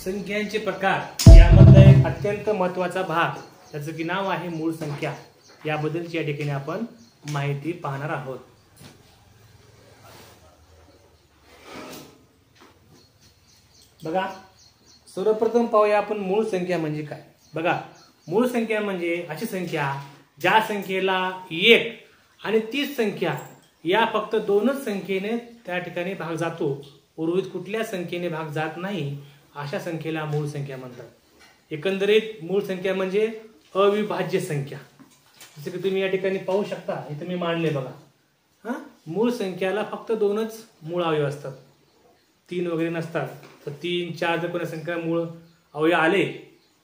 संख्यांचे प्रकार यामधला एक अत्यंत महत्त्वाचा भाग त्याचं की नाव आहे मूळ संख्या। याबद्दलची या ठिकाणी आपण माहिती पाहणार आहोत। बघा, सर्वप्रथम पाहूया आपण मूळ संख्या म्हणजे काय। बघा, मूळ संख्या म्हणजे अशी संख्या ज्या संख्येला 1 आणि तीच संख्या या फक्त दोनच संख्येने त्या ठिकाणी भाग जातो, उर्वरित कुठल्या संख्येने भाग जात नाही, अशा संख्येला मूळ संख्या म्हणतात। एकंदरीत मूळ संख्या म्हणजे अविभाज्य संख्या। जसे की तुम्ही या ठिकाणी पाहू शकता, इथे मी मांडले बघा। मूळ संख्याला फक्त दोनच मूळ अवयव असतात, 3 वगैरे नसतात। तर 3, 4 जर कोणत्या संख्या मूळ अवयव आले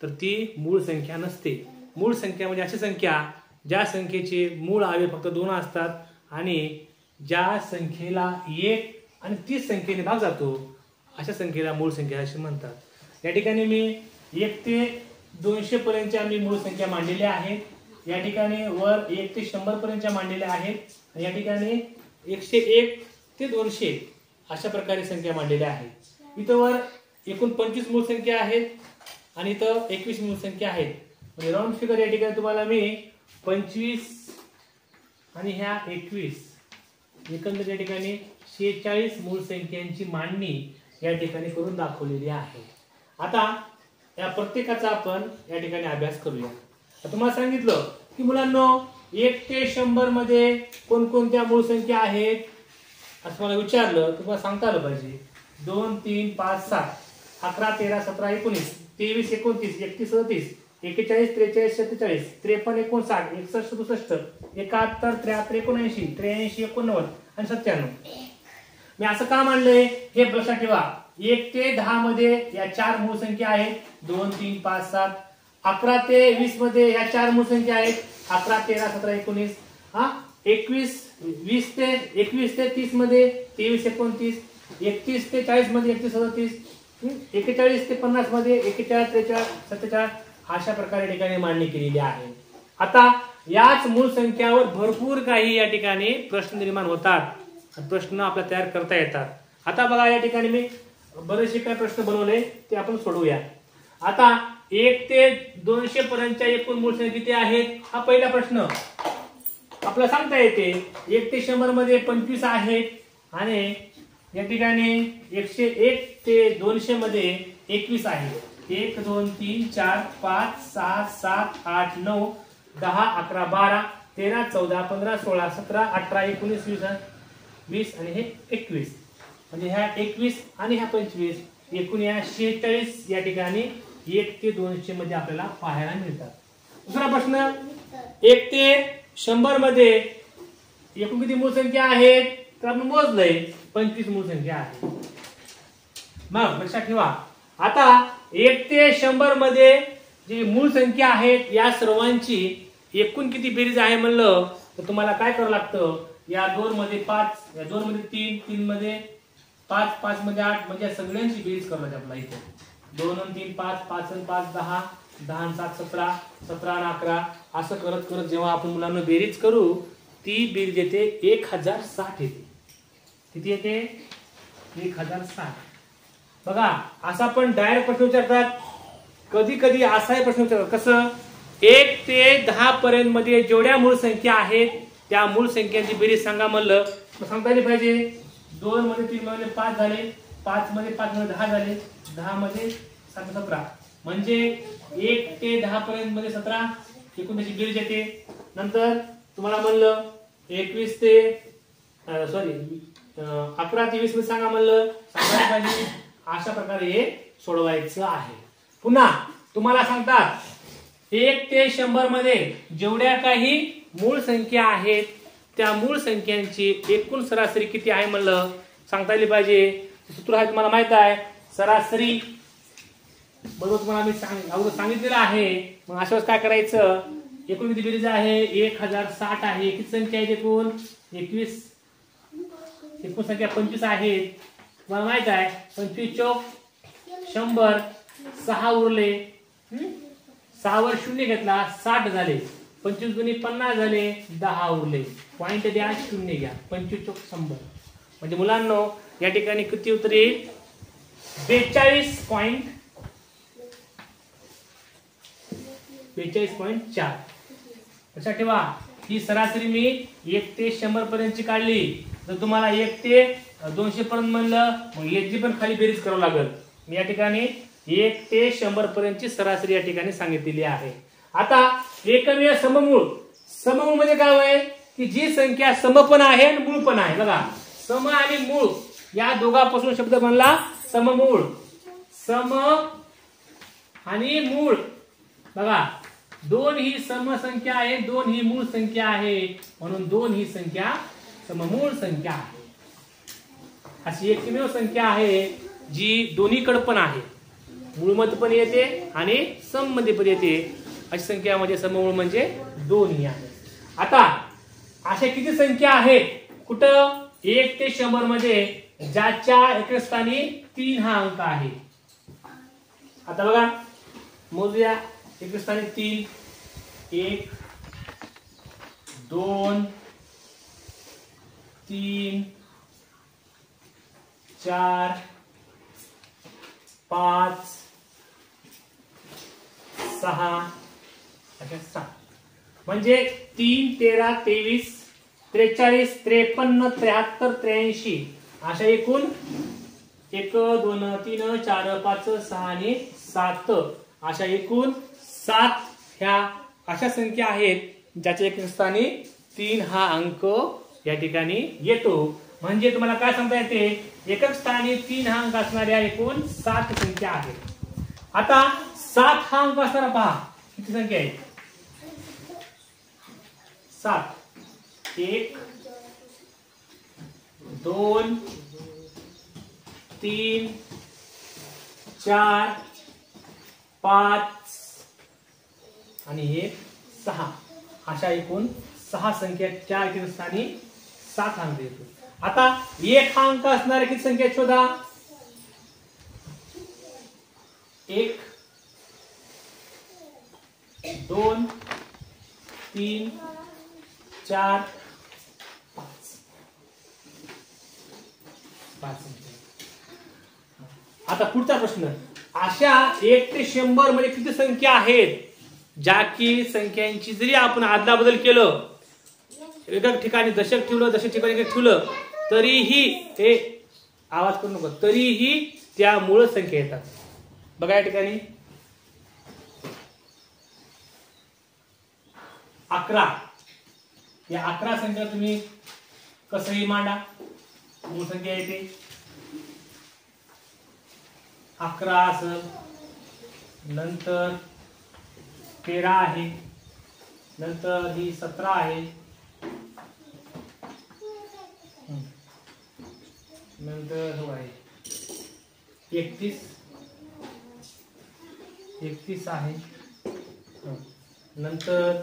तर ती मूळ संख्या नसते। मूळ संख्या म्हणजे अशी संख्या ज्या संख्येचे मूळ अवयव फक्त 2 असतात आणि ज्या संख्येला 1 आणि तीच संख्येने भाग जातो, अशा संख्येला मूळ संख्या असे म्हणतात। या ठिकाणी मी 1 ते 200 पर्यंतच्या मी मूळ संख्या मांडलेल्या आहेत। या ठिकाणी वर 1 ते 100 पर्यंतच्या मांडलेल्या आहेत। या ठिकाणी 101 ते 200 अशा प्रकारे संख्या मांडलेल्या आहेत। इथं वर एकूण 25 मूळ संख्या आहेत आणि इथं 21 मूळ संख्या आहेत। म्हणजे राऊंड फिगर या ठिकाणी तुम्हाला मी 25 आणि ह्या 21 एकंदरीत या ठिकाणी 46 मूळ संख्यांची मांडणी या ठिकाणी करून दाखवलेली आहे। आता या प्रत्येकाचा आपण या ठिकाणी अभ्यास करूया। तुम्हाला सांगितलं की मुलांनो 1 ते 100 मध्ये कोणकोणत्या मूळ संख्या आहेत असं मला विचारलं, तुम्हाला सांगता आलं पाहिजे। 2, 3, 5, 7, 11, 13, 17, 19, 23, 29, 31, 37, 41, 43, 47, 53, 59, 61, 67, 71, 73, 79, 83, 89 आणि 97। मी असं का मांडलंय हे लक्षात ठेवा। 1 ते 10 मध्ये या 4 मूळ संख्या आहेत, 2, 3, 5, 7। 11 ते 20 मध्ये या 4 मूळ संख्या आहेत, 11, 13, 17, 19। 21 ते 30 मध्ये 23, 29, 31 ते 40 मध्ये 31, 37, 41 ते 50 मध्ये 41, 43, 47 अशा प्रकारे ठिकाणी मांडणी केलेली आहे। आता याच मूळ संख्यावर भरपूर काही या ठिकाणी प्रश्न निर्माण होतात, प्रश्न आपल्याला तयार करता येतात। आता बघा, या ठिकाणी मी बरेचसे काही प्रश्न बनवले ते आपण सोडवूया। आता 1 ते 200 पर्यंतच्या एकूण मूळ संख्या किती आहेत हा पहिला प्रश्न आपल्याला सांगता येते। 1 ते 100 मध्ये 25 आहेत आणि या ठिकाणी 101 ते 200 मध्ये 21 आहे। 1, 2, 3, 4, 5, 6, 7, 8, 9, 10, 11, 12, 13, 14, 15, 16, 17, 18, 19, 20 आणि हे 21। म्हणजे ह्या 21 आणि ह्या 25 एकूण या 46 या ठिकाणी 1 ते 200 मध्ये आपल्याला पाहायला मिळतात। दुसरा प्रश्न, 1 ते 100 मध्ये एकूण किती मूळ संख्या आहेत तर आपण मोजलंय, 25 मूळ संख्या आहे। मग लक्षात ठेवा, आता 1 ते 100 मध्ये जे मूळ संख्या आहेत या सर्वांची एकूण किती बेरीज आहे म्हणलं तर तुम्हाला काय करावं लागतं, या 2 मध्ये 5, या 2 मध्ये 3, 3 मध्ये 5, 5 मध्ये 8 म्हणजे सगळ्यांची बेरीज करायची आपल्याला। इथे 2 आणि 3 5, 5 आणि 5 10, 10 आणि 7 17, 17 आणि 11 असं करत करत जेव्हा आपण मुलांना बेरीज करू ती बेरीज येते 1060 येते। किती येते? 1060। बघा, असा पण डायरेक्ट प्रश्न विचारतात, कधी कधी असाही प्रश्न विचारतात। कसं, 1 ते 10 पर्यंत मध्ये जेवढ्या मूळ संख्या आहेत त्या मूळ संख्यांची बेरीज सांगा म्हणलं तर सांगता आली पाहिजे। 2 मध्ये 3 मध्ये 5 झाले, 5 मध्ये 5 मध्ये 10 झाले, 10 मध्ये 7 17 म्हणजे 1 ते 10 पर्यंत मध्ये 17 एकूण त्याची बेरीज येते। नंतर तुम्हाला म्हणलं 11 ते 20 मध्ये सांगा म्हणलं सांगायला पाहिजे। अशा प्रकारे हे सोडवायचं आहे। पुन्हा तुम्हाला सांगतात 1 ते 100 मध्ये जेवढ्या काही मूळ संख्या आहेत त्या मूळ संख्यांची एकूण सरासरी किती आहे म्हणलं सांगता आली पाहिजे। सूत्र आहे तुम्हाला माहित आहे, सरासरी बरोबर तुम्हाला मी सांगितलेलं आहे। मग अशा वेळेस काय करायचं, एकूण किती बेरीज आहे 1060 आहे। किती संख्या आहे एकूण 21, एकूण संख्या 25 आहे। तुम्हाला माहित आहे 25 चौक 100, 6 उरले, 6 वर 0 घेतला 60 झाले, 25 गुणी 50 झाले, 10 उरले, पॉइंट द्या 0 घ्या, 25 चौक 100 म्हणजे मुलांनो या ठिकाणी किती उत्तर येईल 42.5 42.4. लक्षात ठेवा ही सरासरी मी 1 ते 100 पर्यंतची काढली. जर तुम्हाला 1 ते 200 पर्यंत म्हणलं मग याची पण खाली बेरीज करावं लागेल. मी या ठिकाणी 1 ते 100 पर्यंतची सरासरी या ठिकाणी सांगितलेली आहे. आता एकमेव सममूळ. सममूळ म्हणजे काय होय की जी संख्या सम पण आहे आणि मूळ पण आहे. बघा सम आणि मूळ या दोघांपासून शब्द बनला सममूळ. सम आणि मूळ. बघा 2 ही सम संख्या आहे, 2 ही मूळ संख्या आहे, म्हणून 2 ही संख्या सममूळ संख्या आहे. अशी एकमेव संख्या आहे जी दोन्हीकडे पण आहे, मूळ मध्ये पण येते आणि सम मध्ये पण येते. अशी संख्या म्हणजे सममूळ म्हणजे 2 ही आहे. आता अशा किती संख्या आहेत कुठं 1 ते 100 मध्ये ज्याच्या एका स्थानी 3 हा अंक आहे. आता बघा मोजूया. एका स्थानी 3, 1 2 3 4 5 6 अशा 7 म्हणजे 3 13 23 43 53 73 83 अशा एकूण 1 2 3 4 5 6 आणि 7 अशा एकूण 7 ह्या अशा संख्या आहेत ज्याच्या एका स्थानी 3 हा अंक या ठिकाणी येतो. म्हणजे तुम्हाला काय सांगता येते एकक स्थानी 3 हा अंक असणाऱ्या एकूण 7 संख्या आहेत. आता 7 हा अंक असणारा पहा किती संख्या आहे 7. 1 2 3 4 5 आणि हे 6 अशा एकूण 6 संख्या 4 किती स्थानी 7 अंक येतो. आता 1 हा अंक असणाऱ्या किती संख्या शोधा. 1 2 3 4 5 आता पुढचा प्रश्न. अशा 1 ते 100 मध्ये किती संख्या आहेत ज्या की संख्यांची जरी आपण आदलाबदल केलं एका ठिकाणी दशक ठेवलं दशक ठिकाणी ठेवलं तरीही हे आवाज करू नको तरीही त्या मूळ संख्या येतात. बघा या ठिकाणी 11 या 11 संख्या तुम्ही कसंही मांडा मूळ संख्या येते. 11 असेल नंतर 13 आहे नंतर ही 17 आहे नंतर हो आहे 31 आहे नंतर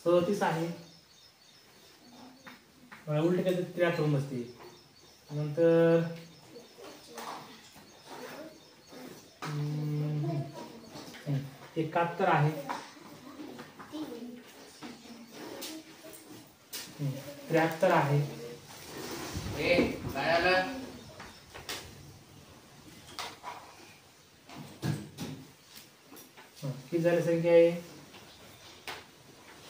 37 आहे उलट काय 73 बसते नंतर 71 आहे 73 आहे किती झाली संख्या आहे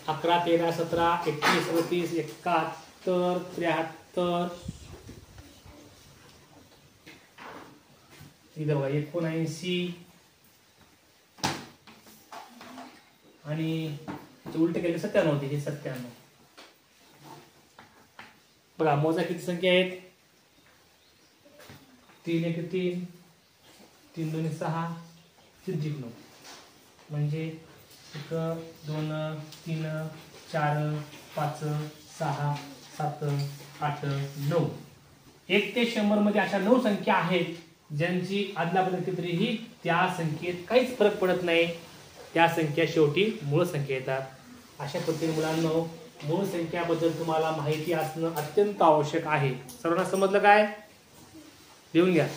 11 13 17 31 37 71 73 इथं बघा 79 आणि उलट केले 97 होते हे 97. बघा मोजा किती संख्या आहेत 3 1 3 3 2 6 3 9 म्हणजे 1 2 3 4 5 6 7 8 9 1 ते 100 मध्ये अशा 9 संख्या आहेत ज्यांची आदलाबदल केली तरीही त्या संख्येत काहीच फरक पडत नाही. त्या संख्या शेवटी मूळ संख्या येतात. अशा पद्धतीने मुलांनो मूळ संख्याबद्दल तुम्हाला माहिती असणं अत्यंत आवश्यक आहे. सर्वांना समजलं काय लिहून घ्या.